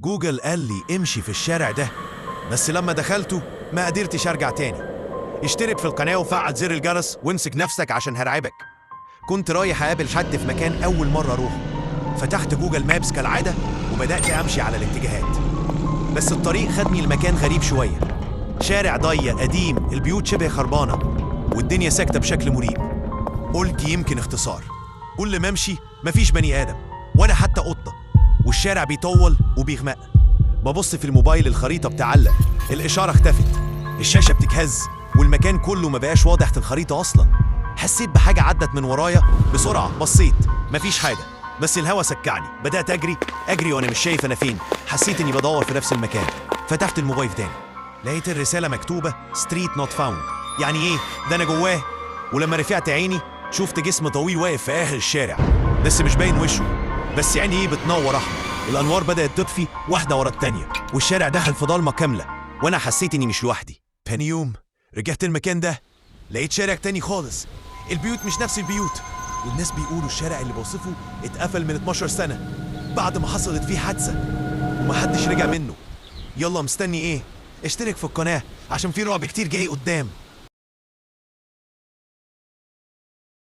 جوجل قال لي امشي في الشارع ده، بس لما دخلته ما قدرتش ارجع تاني. اشترك في القناة وفعل زر الجرس وامسك نفسك عشان هرعبك. كنت رايح اقابل حد في مكان اول مرة اروح، فتحت جوجل مابس كالعادة وبدأت امشي على الاتجاهات، بس الطريق خدني لمكان غريب شوية. شارع ضيق قديم، البيوت شبه خربانة والدنيا ساكتة بشكل مريب. قلت يمكن اختصار، كل ما امشي مفيش بني آدم ولا حتى قطة، والشارع بيطول وبيغمق. ببص في الموبايل، الخريطة بتعلق، الإشارة اختفت، الشاشة بتتهز والمكان كله ما بقاش واضح في الخريطة أصلا. حسيت بحاجة عدت من ورايا بسرعة، بصيت مفيش حاجة، بس الهوا سكعني. بدأت أجري وأنا مش شايف أنا فين. حسيت إني بدور في نفس المكان. فتحت الموبايل تاني، لقيت الرسالة مكتوبة ستريت نوت فاوند. يعني إيه؟ ده أنا جواه. ولما رفعت عيني شفت جسم طويل واقف في آخر الشارع، بس مش باين وشه، بس يعني إيه بتنور أحمر. الأنوار بدأت تطفي واحدة ورا التانية والشارع دخل في ضلمة كاملة، وأنا حسيت إني مش لوحدي. تاني يوم رجعت المكان ده، لقيت شارع تاني خالص، البيوت مش نفس البيوت، والناس بيقولوا الشارع اللي بوصفه اتقفل من 12 سنة بعد ما حصلت فيه حادثة ومحدش رجع منه. يلا مستني ايه؟ اشترك في القناة عشان في رعب كتير جاي قدام.